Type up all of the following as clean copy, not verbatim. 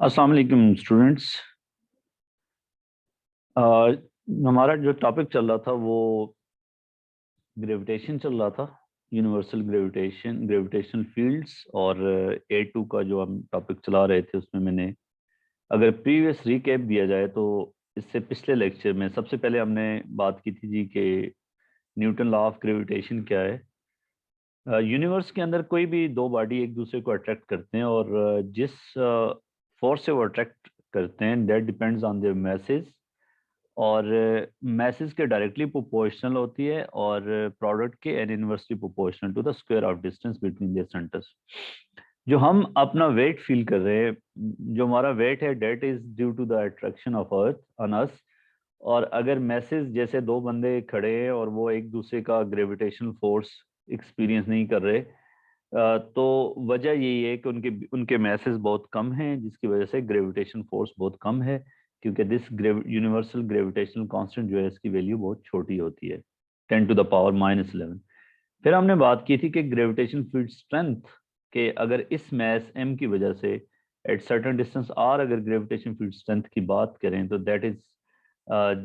अस्सलाम वालेकुम स्टूडेंट्स। हमारा जो टॉपिक चल रहा था वो ग्रेविटेशन चल रहा था। यूनिवर्सल ग्रेविटेशनल फील्ड्स और A2 का जो हम टॉपिक चला रहे थे उसमें मैंने अगर प्रीवियस रिकैप दिया जाए तो इससे पिछले लेक्चर में सबसे पहले हमने बात की थी जी कि न्यूटन लॉ ऑफ ग्रेविटेशन क्या है। यूनिवर्स के अंदर कोई भी दो बॉडी एक दूसरे को अट्रैक्ट करते हैं और जिस फोर्स से वो अट्रैक्ट करते हैं that depends on their masses और मैसेज के डायरेक्टली प्रोपोर्शनल होती है और प्रोडक्ट के and inversely proportional to the square of distance between their centres. जो हम अपना वेट फील कर रहे हैं, जो हमारा वेट है that is due to the attraction of earth on us. और अगर मैसेज जैसे दो बंदे खड़े हैं और वो एक दूसरे का ग्रेविटेशनल फोर्स एक्सपीरियंस नहीं कर रहे, तो वजह यही है कि उनके उनके मैसेज बहुत कम हैं जिसकी वजह से ग्रेविटेशन फोर्स बहुत कम है, क्योंकि दिस यूनिवर्सल ग्रेविटेशनल कांस्टेंट जो है इसकी वैल्यू बहुत छोटी होती है, 10⁻⁻11। फिर हमने बात की थी कि ग्रेविटेशन फील्ड स्ट्रेंथ के अगर इस मैस m की वजह से एट सर्टेन डिस्टेंस r अगर ग्रेविटेशन फील्ड स्ट्रेंथ की बात करें तो दैट इज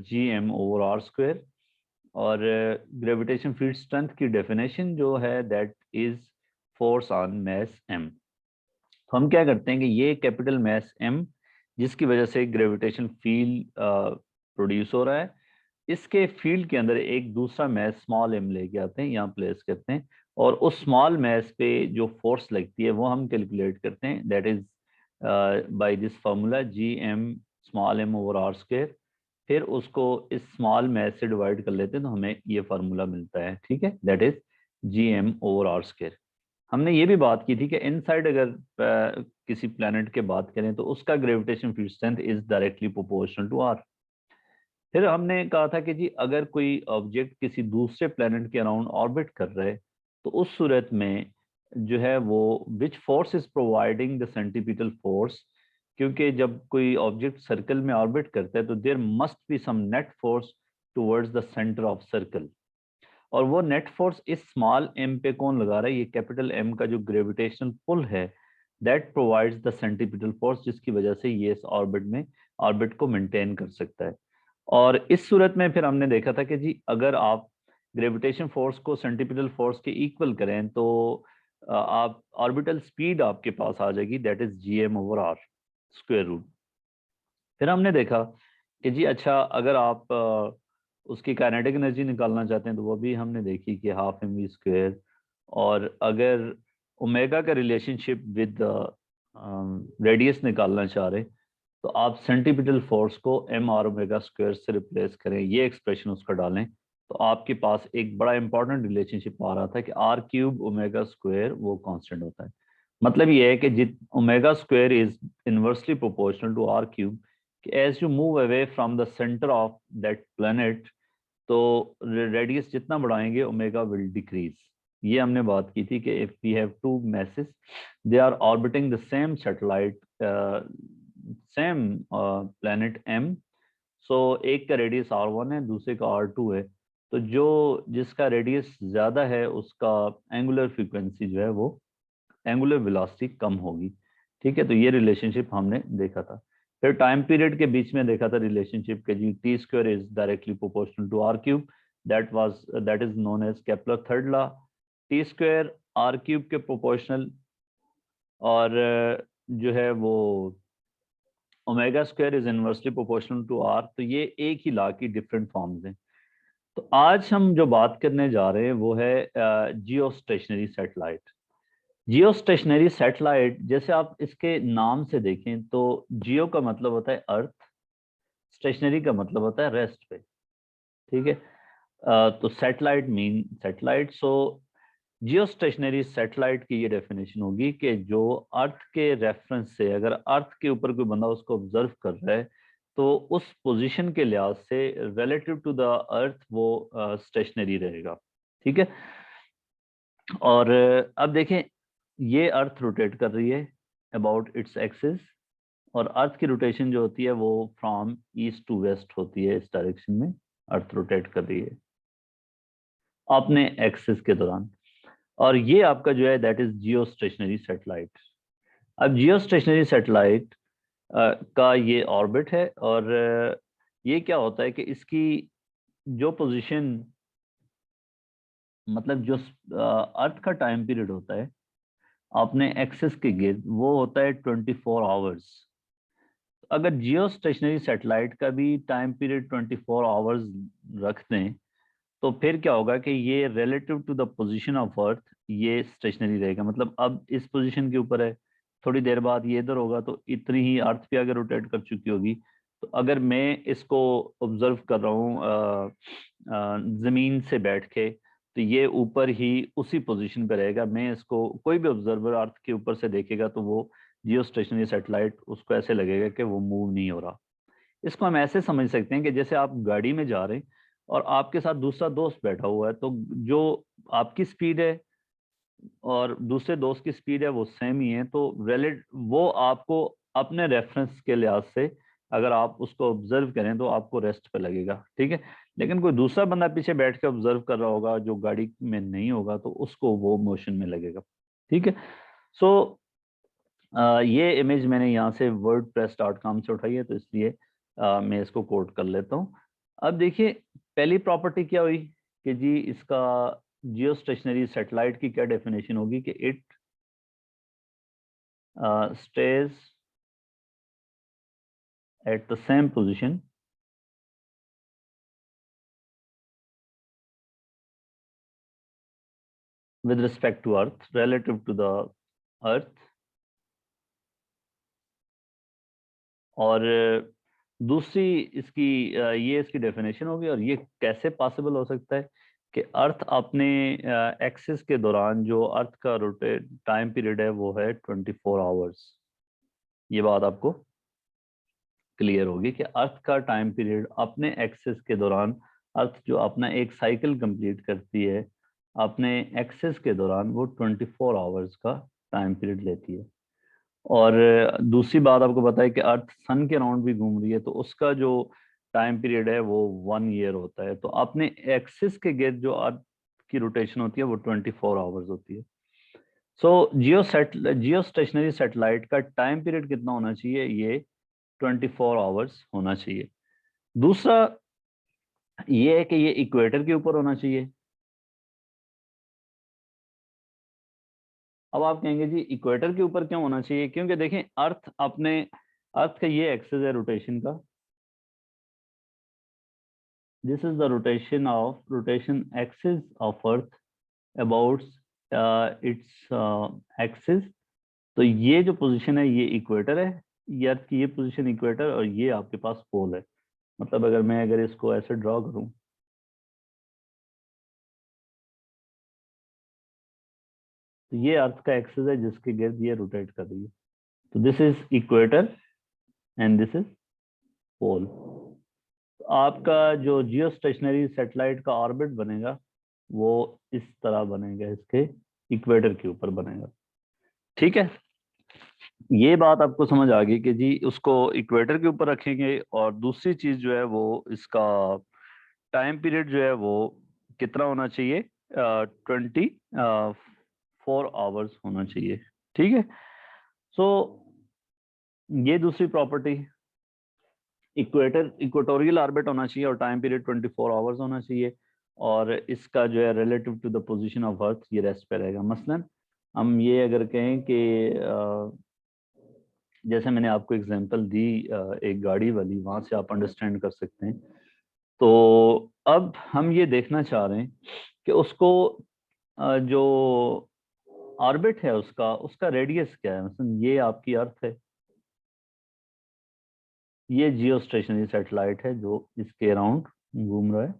Gm/r²। और ग्रेविटेशन फील्ड स्ट्रेंथ की डेफिनेशन जो है that is force on mass m। तो हम क्या करते हैं कि ये कैपिटल मैस m जिसकी वजह से ग्रेविटेशन फील्ड प्रोड्यूस हो रहा है, इसके फील्ड के अंदर एक दूसरा मैस स्मॉल m लेके आते हैं, यहाँ प्लेस करते हैं और उस स्मॉल मैस पे जो फोर्स लगती है वो हम कैलकुलेट करते हैं, that is by this formula Gm/m/r²। फिर उसको इस स्मॉल मैस से डिवाइड कर लेते हैं तो हमें ये फार्मूला मिलता है, ठीक है, दैट इज Gm/r²। हमने ये भी बात की थी कि इनसाइड अगर किसी प्लेनेट के बात करें तो उसका gravitation field strength is directly proportional to R. फिर हमने कहा था कि जी अगर कोई ऑब्जेक्ट किसी दूसरे प्लेनेट के अराउंड ऑर्बिट कर रहा है तो उस सूरत में जो है वो which force is providing the centripetal force, क्योंकि जब कोई ऑब्जेक्ट सर्कल में ऑर्बिट करता है तो there must be some net force towards the centre of circle. और वो नेट फोर्स इस स्मॉल एम पे कौन लगा रहा है, ये कैपिटल एम का जो ग्रेविटेशनल पुल है that provides the centripetal force, जिसकी वजह से ये इस ऑर्बिट को मेंटेन कर सकता है। और इस सूरत में फिर हमने देखा था कि जी अगर आप ग्रेविटेशन फोर्स को सेंटीपिटल फोर्स के इक्वल करें तो आप ऑर्बिटल स्पीड आपके पास आ जाएगी, दैट इज Gm/r²। फिर हमने देखा कि जी अच्छा अगर आप उसकी काइनेटिक एनर्जी निकालना चाहते हैं तो वो भी हमने देखी कि ½ mv²। और अगर ओमेगा का रिलेशनशिप विद रेडियस निकालना चाह रहे तो आप सेंटीपिटल फोर्स को m/ओमेगा² से रिप्लेस करें, ये एक्सप्रेशन उसका डालें तो आपके पास एक बड़ा इंपॉर्टेंट रिलेशनशिप आ रहा था कि r³ वो कांस्टेंट होता है। मतलब ये है कि जित ओमेगा² is inversely proportional to r³ कि as you move away from the centre of that planet तो रेडियस जितना बढ़ाएंगे ओमेगा विल डिक्रीज। ये हमने बात की थी कि if we have two masses they are orbiting the same satellite same planet m, so एक का रेडियस r1 है दूसरे का r2 है, तो जो जिसका रेडियस ज्यादा है उसका एंगुलर फ्रीक्वेंसी जो है वो एंगुलर वेलोसिटी कम होगी। ठीक है, तो ये रिलेशनशिप हमने देखा था। फिर टाइम पीरियड के बीच में देखा था रिलेशनशिप के जी T² is directly proportional to r³, that is known as Kepler third law. T² r³ के प्रोपोर्शनल और जो है वो ओमेगा² is inversely proportional to r, तो ये एक ही लॉ की डिफरेंट फॉर्म्स हैं। तो आज हम जो बात करने जा रहे हैं वो है जियो स्टेशनरी सैटेलाइट। जियो स्टेशनरी सैटेलाइट जैसे आप इसके नाम से देखें तो जियो का मतलब होता है अर्थ, स्टेशनरी का मतलब होता है रेस्ट पे। ठीक है, तो सैटेलाइट मीन सैटेलाइट। सो जियो स्टेशनरी सैटेलाइट की ये डेफिनेशन होगी कि जो अर्थ के रेफरेंस से अगर अर्थ के ऊपर कोई बंदा उसको ऑब्जर्व कर रहा है तो उस पोजीशन के लिहाज से रिलेटिव टू द अर्थ वो स्टेशनरी रहेगा। ठीक है, और अब देखें ये अर्थ रोटेट कर रही है अबाउट इट्स एक्सिस, और अर्थ की रोटेशन जो होती है वो फ्रॉम ईस्ट टू वेस्ट होती है, इस डायरेक्शन में अर्थ रोटेट कर रही है अपने एक्सिस के दौरान। और ये आपका जो है that is Jio stationery satellite. अब जियो स्टेशनरी सैटेलाइट का ये ऑर्बिट है। और ये क्या होता है कि इसकी जो पोजीशन, मतलब जो अर्थ का टाइम पीरियड होता है अपने एक्सिस के गिर्द, वो होता है 24 आवर्स। अगर जियो स्टेशनरी सैटेलाइट का भी टाइम पीरियड 24 आवर्स रख दें, तो फिर क्या होगा कि ये relative to the position of earth ये स्टेशनरी रहेगा। मतलब अब इस पोजीशन के ऊपर है, थोड़ी देर बाद ये इधर होगा, तो इतनी ही अर्थ पे अगर रोटेट कर चुकी होगी, तो अगर मैं इसको ऑब्जर्व कर रहा हूँ जमीन से बैठ के, तो ये ऊपर ही उसी पोजीशन पे रहेगा। मैं इसको, कोई भी ऑब्जर्वर अर्थ के ऊपर से देखेगा तो वो जियो स्टेशनरी सैटेलाइट उसको ऐसे लगेगा कि वो मूव नहीं हो रहा। इसको हम ऐसे समझ सकते हैं कि जैसे आप गाड़ी में जा रहे हैं और आपके साथ दूसरा दोस्त बैठा हुआ है, तो जो आपकी स्पीड है और दूसरे दोस्त की स्पीड है वो सेम ही है, तो रिलेट वो आपको अपने रेफरेंस के लिहाज से अगर आप उसको ऑब्जर्व करें तो आपको रेस्ट पे लगेगा, ठीक है। लेकिन कोई दूसरा बंदा पीछे बैठ के ऑब्जर्व कर रहा होगा जो गाड़ी में नहीं होगा, तो उसको वो मोशन में लगेगा, ठीक है। सो ये इमेज मैंने यहाँ से wordpress.com से उठाई है, तो इसलिए मैं इसको कोट कर लेता हूँ। अब देखिए, पहली प्रॉपर्टी क्या हुई कि जी इसका जियो स्टेशनरी सैटेलाइट की क्या डेफिनेशन होगी कि it stage at the same position with respect to earth, relative to the earth। और दूसरी इसकी ये इसकी डेफिनेशन होगी। और ये कैसे पॉसिबल हो सकता है कि अर्थ अपने एक्सिस के दौरान, जो अर्थ का रोटेट टाइम पीरियड है वो है 24 आवर्स। ये बात आपको क्लियर होगी कि अर्थ का टाइम पीरियड अपने एक्सिस के दौरान, अर्थ जो अपना एक साइकिल कंप्लीट करती है अपने एक्सिस के दौरान, वो 24 आवर्स का टाइम पीरियड लेती है। और दूसरी बात आपको पता है कि अर्थ सन के राउंड भी घूम रही है, तो उसका जो टाइम पीरियड है वो 1 ईयर होता है। तो अपने एक्सिस के गिर्द जो अर्थ की रोटेशन होती है वो 24 आवर्स होती है। सो जियो स्टेशनरी सैटेलाइट का टाइम पीरियड कितना होना चाहिए? ये 24 आवर्स होना चाहिए। दूसरा ये है कि ये इक्वेटर के ऊपर होना चाहिए। अब आप कहेंगे जी इक्वेटर के ऊपर क्यों होना चाहिए? क्योंकि देखें, अर्थ का ये एक्सिस है रोटेशन का। This is the rotation axis of Earth about its axis। तो ये जो पोजीशन है ये इक्वेटर है, ये अर्थ की ये पोजीशन इक्वेटर, और ये आपके पास पोल है। मतलब अगर इसको ऐसे ड्रॉ करूं, तो ये अर्थ का एक्सिस है जिसके गिर्द ये रोटेट कर रही है। तो this is equator and this is pole. आपका जो जियो स्टेशनरी सैटेलाइट का ऑर्बिट बनेगा वो इस तरह बनेगा, इसके इक्वेटर के ऊपर बनेगा, ठीक है। ये बात आपको समझ आ गई कि जी उसको इक्वेटर के ऊपर रखेंगे। और दूसरी चीज जो है वो इसका टाइम पीरियड जो है वो कितना होना चाहिए? 24 आवर्स होना चाहिए, ठीक है। सो ये दूसरी प्रॉपर्टी, इक्वेटोरियल ऑर्बिट होना चाहिए और टाइम पीरियड 24 आवर्स होना चाहिए। और इसका जो है relative to the position of earth ये रेस्ट पे रहेगा। मसलन हम ये अगर कहें कि जैसे मैंने आपको एग्जांपल दी एक गाड़ी वाली, वहां से आप अंडरस्टैंड कर सकते हैं। तो अब हम ये देखना चाह रहे हैं कि उसको जो ऑर्बिट है उसका उसका रेडियस क्या है। मतलब ये आपकी अर्थ है, ये जियो स्टेशनरी सैटेलाइट है जो इसके अराउंड घूम रहा है।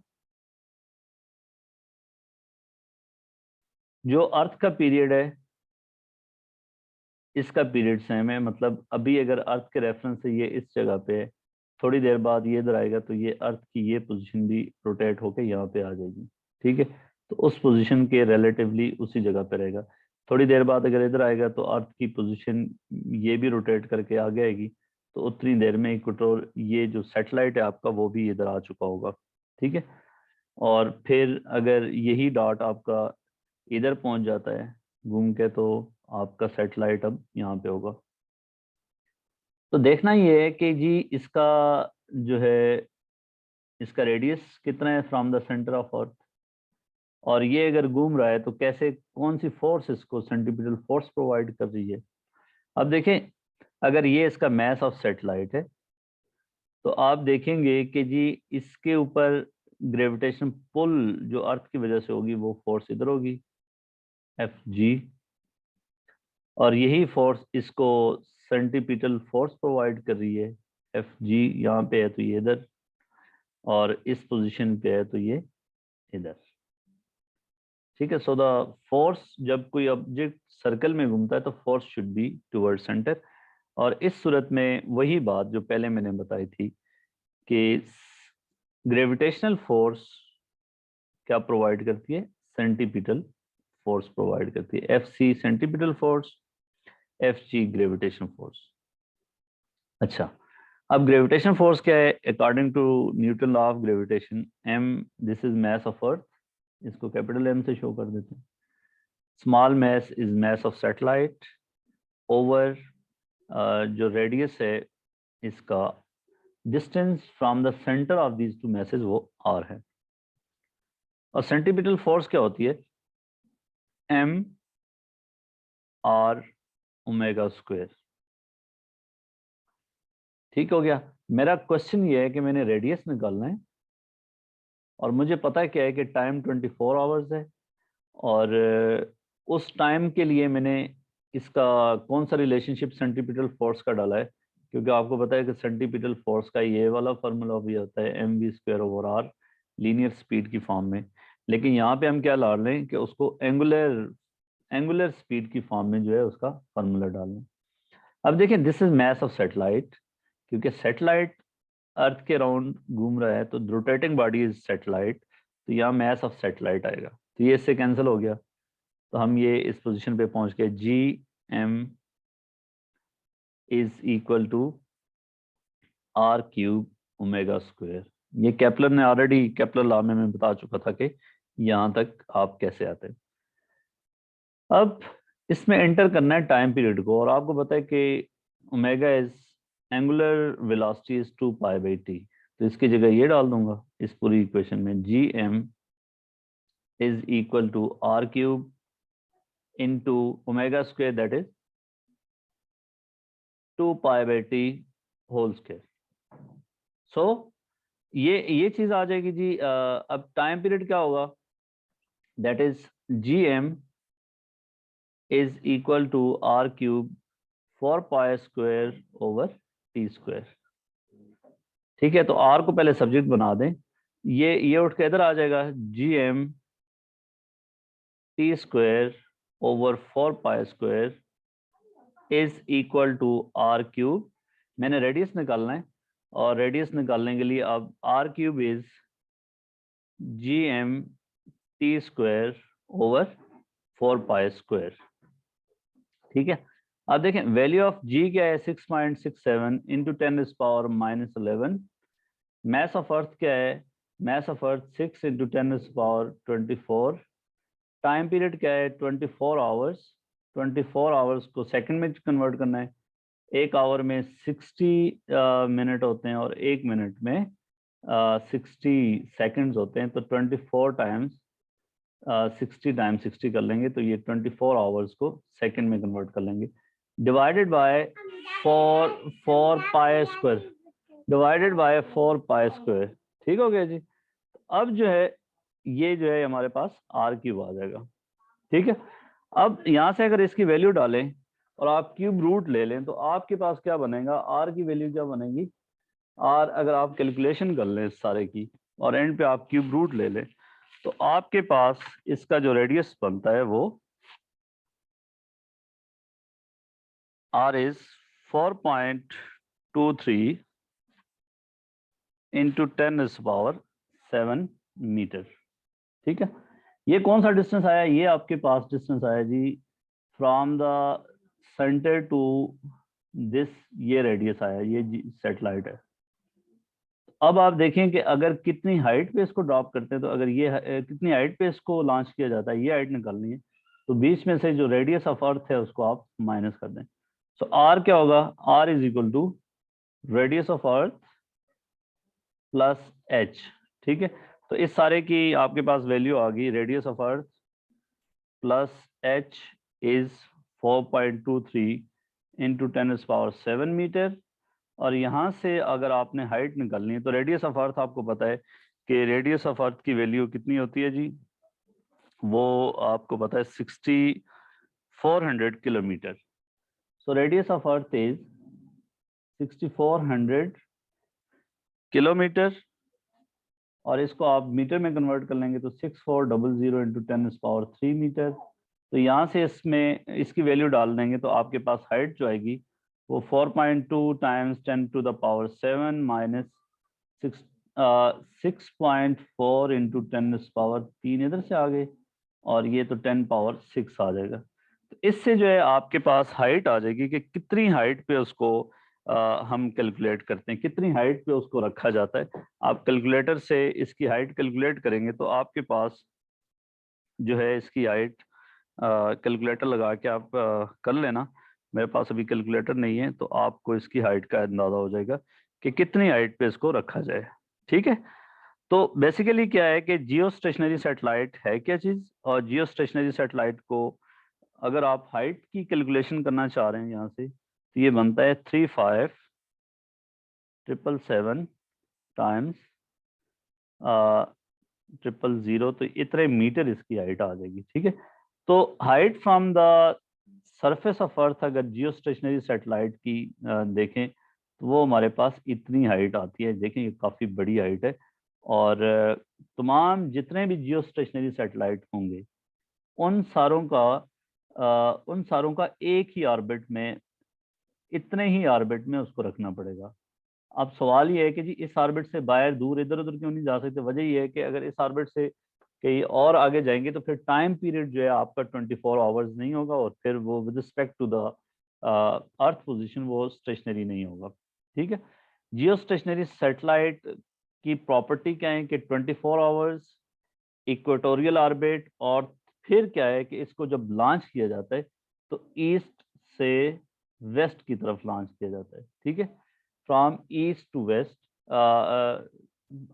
जो अर्थ का पीरियड है इसका पीरियड सेम है। मतलब अभी अगर अर्थ के रेफरेंस से ये इस जगह पे है, थोड़ी देर बाद ये इधर आएगा, तो ये अर्थ की ये पोजीशन भी रोटेट होके यहाँ पे आ जाएगी, ठीक है। तो उस पोजीशन के रिलेटिवली उसी जगह पे रहेगा। थोड़ी देर बाद अगर इधर आएगा तो अर्थ की पोजीशन ये भी रोटेट करके आगे आएगी, तो उतनी देर में इक्वेटर, ये जो सैटेलाइट है आपका वो भी इधर आ चुका होगा, ठीक है। और फिर अगर यही डॉट आपका इधर पहुंच जाता है घूम के, तो आपका सैटेलाइट अब यहाँ पे होगा। तो देखना ये है कि जी इसका जो है इसका रेडियस कितना है from the centre of earth, और ये अगर घूम रहा है तो कैसे, कौन सी फोर्स इसको सेंट्रीपिटल फोर्स प्रोवाइड कर रही है। अब देखें, अगर ये इसका मास ऑफ सैटेलाइट है तो आप देखेंगे कि जी इसके ऊपर ग्रेविटेशन पुल जो अर्थ की वजह से होगी वो फोर्स इधर होगी एफ जी, और यही फोर्स इसको सेंट्रीपिटल फोर्स प्रोवाइड कर रही है एफ जी। यहाँ पे है तो ये इधर, और इस पोजीशन पे है तो ये इधर। ठीक है, सो द फोर्स, जब कोई ऑब्जेक्ट सर्कल में घूमता है तो force should be toward centre. और इस सूरत में वही बात जो पहले मैंने बताई थी कि ग्रेविटेशनल फोर्स क्या प्रोवाइड करती है, सेंट्रीपिटल फोर्स प्रोवाइड करती है। F C centripetal force, F G gravitation force. अच्छा, अब ग्रेविटेशन फोर्स क्या है, according to Newton law of gravitation, M, this is mass of earth, इसको कैपिटल एम से शो कर देते हैं। Small mass is mass of satellite over जो रेडियस है इसका, distance from the centre of these two masses वो R है। और सेंट्रीपिटल फोर्स क्या होती है, एम आर ओमेगा स्क्वायर। ठीक हो गया। मेरा क्वेश्चन ये है कि मैंने रेडियस निकालना है और मुझे पता है क्या है कि टाइम 24 आवर्स है, और उस टाइम के लिए मैंने इसका कौन सा रिलेशनशिप सेंट्रीपिटल फोर्स का डाला है, क्योंकि आपको पता है कि सेंट्रीपिटल फोर्स का ये वाला फार्मूला भी होता है M V square over R, linear speed की फॉर्म में। लेकिन यहाँ पे हम क्या डाल रहे हैं कि उसको एंगुलर स्पीड की फॉर्म में जो है उसका फार्मूला डाल रहे हैं। अब देखिए, this is mass of satellite, क्योंकि सैटेलाइट अर्थ के राउंड घूम रहा है तो रोटेटिंग बॉडी इज सैटेलाइट, तो यहाँ मास ऑफ सैटेलाइट आएगा, तो ये इससे कैंसिल हो गया। तो हम ये इस पोजीशन पे पहुंच गए, G M is equal to R cube omega square. ये केपलर ने ऑलरेडी, केपलर लॉ में मैं बता चुका था कि यहाँ तक आप कैसे आते हैं। अब इसमें एंटर करना है टाइम पीरियड को, और आपको पता है कि omega is angular velocity is 2 pi by T, तो इसकी जगह ये डाल दूंगा इस पूरी इक्वेशन में, G M is equal to R cube into omega square that is 2 pi by T whole square. So ये चीज आ जाएगी जी। अब टाइम पीरियड क्या होगा, that is G M is equal to R cube 4 pi square over T square. ठीक है, तो are को पहले सब्जेक्ट बना दें, ये उठ के इधर आ जाएगा, G M T square over 4 pi square is equal to R cube. मैंने रेडियस निकालना है, और रेडियस निकालने के लिए अब R cube is G M T square over 4 pi square. ठीक है, अब देखें वैल्यू ऑफ जी क्या है, 6.67 इंटू 10⁻⁻11। मास ऑफ अर्थ क्या है, मास of earth 6 into 10⁻24। Time period क्या है, 24 आवर्स। 24 आवर्स को सेकंड में कन्वर्ट करना है, एक आवर में 60 मिनट होते हैं और एक मिनट में 60 सेकंड्स होते हैं, तो 24 टाइम्स 60 टाइम्स 60 कर लेंगे तो ये 24 आवर्स को सेकंड में कन्वर्ट कर लेंगे, divided by 4 pi square, divided by 4 pi square. ठीक हो गया जी। अब जो है ये जो है हमारे पास आर क्यूब आ जाएगा। ठीक है, अब यहाँ से अगर इसकी वैल्यू डालें और आप क्यूब रूट ले लें तो आपके पास क्या बनेगा, आर की वैल्यू क्या बनेगी, आर अगर आप कैलकुलेशन कर लें इस सारे की और एंड पे आप क्यूब रूट ले लें तो आपके पास इसका जो रेडियस बनता है वो आर इज 4.23 इंटू 10⁻7 मीटर। ठीक है, ये कौन सा डिस्टेंस आया, ये आपके पास डिस्टेंस आया जी from the centre to this, ये रेडियस आया, ये सैटेलाइट है। अब आप देखें कि अगर कितनी हाइट पे इसको ड्रॉप करते हैं, तो अगर ये कितनी हाइट पे इसको लॉन्च किया जाता है, ये हाइट निकालनी है, तो बीच में से जो रेडियस ऑफ अर्थ है उसको आप माइनस कर दें। सो आर क्या होगा, R is equal to radius of earth plus H. ठीक है, तो इस सारे की आपके पास वैल्यू आ गई, radius of earth plus H is 4.23 into 10⁻⁷ metre. और यहाँ से अगर आपने हाइट निकालनी है तो रेडियस ऑफ अर्थ आपको पता है कि रेडियस ऑफ अर्थ की वैल्यू कितनी होती है जी, वो आपको पता है 6400 kilometre. So radius of earth is 6400 kilometre, और इसको आप मीटर में कन्वर्ट कर लेंगे तो 6400 इंटू 10⁻³ मीटर। तो यहाँ से इसमें इसकी वैल्यू डाल देंगे तो आपके पास हाइट जो आएगी वो 4.2 टाइम्स 10⁻⁷ माइनस 6.4 इंटू 10⁻³ इधर से आ गए, और ये तो 10⁻⁶ आ जाएगा। तो इससे जो है आपके पास हाइट आ जाएगी कि कितनी हाइट पे उसको हम कैलकुलेट करते हैं, कितनी हाइट पे उसको रखा जाता है। आप कैलकुलेटर से इसकी हाइट कैलकुलेट करेंगे तो आपके पास जो है इसकी हाइट, कैलकुलेटर लगा के आप कर लेना, मेरे पास अभी कैलकुलेटर नहीं है, तो आपको इसकी हाइट का अंदाजा हो जाएगा कि कितनी हाइट पे इसको रखा जाए। ठीक है, तो बेसिकली क्या है कि जियो स्टेशनरी सैटेलाइट है क्या चीज़, और जियो स्टेशनरी सैटेलाइट को अगर आप हाइट की कैलकुलेशन करना चाह रहे हैं यहाँ से, तो ये बनता है 35,777 टाइम्स 000, तो इतने मीटर इसकी हाइट आ जाएगी। ठीक है, तो height from the surface of earth अगर जियो स्टेशनरी सैटेलाइट की देखें तो वो हमारे पास इतनी हाइट आती है। देखें ये काफ़ी बड़ी हाइट है, और तमाम जितने भी जियो स्टेशनरी सैटेलाइट होंगे उन सारों का एक ही ऑर्बिट में, इतने ही ऑर्बिट में उसको रखना पड़ेगा। अब सवाल ये है कि जी इस ऑर्बिट से बाहर दूर इधर उधर क्यों नहीं जा सकते। वजह ये है कि अगर इस ऑर्बिट से कहीं और आगे जाएंगे तो फिर टाइम पीरियड जो है आपका 24 आवर्स नहीं होगा, और फिर वो with respect to the earth position वो स्टेशनरी नहीं होगा। ठीक है, जियो स्टेशनरी सैटेलाइट की प्रॉपर्टी क्या है कि 24 आवर्स, इक्वेटोरियल ऑर्बिट, और फिर क्या है कि इसको जब लॉन्च किया जाता है तो ईस्ट से वेस्ट की तरफ लॉन्च किया जाता है। ठीक है, फ्रॉम ईस्ट टू वेस्ट।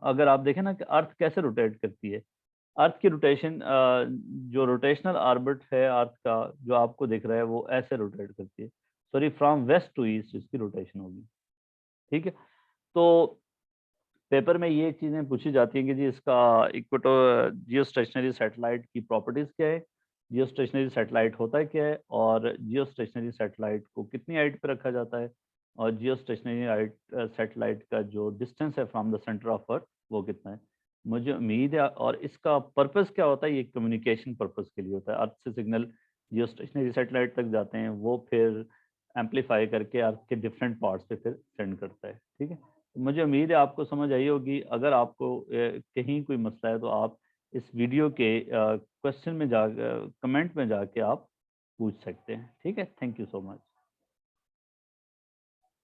अगर आप देखें ना कि अर्थ कैसे रोटेट करती है, अर्थ की रोटेशन, जो रोटेशनल ऑर्बिट है अर्थ का जो आपको दिख रहा है वो ऐसे रोटेट करती है। Sorry, from west to east इसकी रोटेशन होगी। ठीक है, तो पेपर में ये चीज़ें पूछी जाती हैं कि जी इसका इक्वेटो जियो स्टेशनरी सैटेलाइट की प्रॉपर्टीज़ क्या है, जियो स्टेशनरी सैटेलाइट होता है क्या है, और जियो स्टेशनरी सैटेलाइट को कितनी हाइट पे रखा जाता है, और जियो स्टेशनरी हाइट सैटेलाइट का जो डिस्टेंस है from the centre of earth वो कितना है। मुझे उम्मीद है, और इसका पर्पस क्या होता है, ये कम्युनिकेशन पर्पस के लिए होता है। अर्थ से सिग्नल जियो स्टेशनरी सैटेलाइट तक जाते हैं, वो फिर एम्पलीफाई करके अर्थ के डिफरेंट पार्ट्स पे फिर सेंड करता है। ठीक है, मुझे उम्मीद है आपको समझ आई होगी। अगर आपको कहीं कोई मसला है तो आप इस वीडियो के क्वेश्चन में जा कमेंट में जाके आप पूछ सकते हैं। ठीक है, थैंक यू सो मच।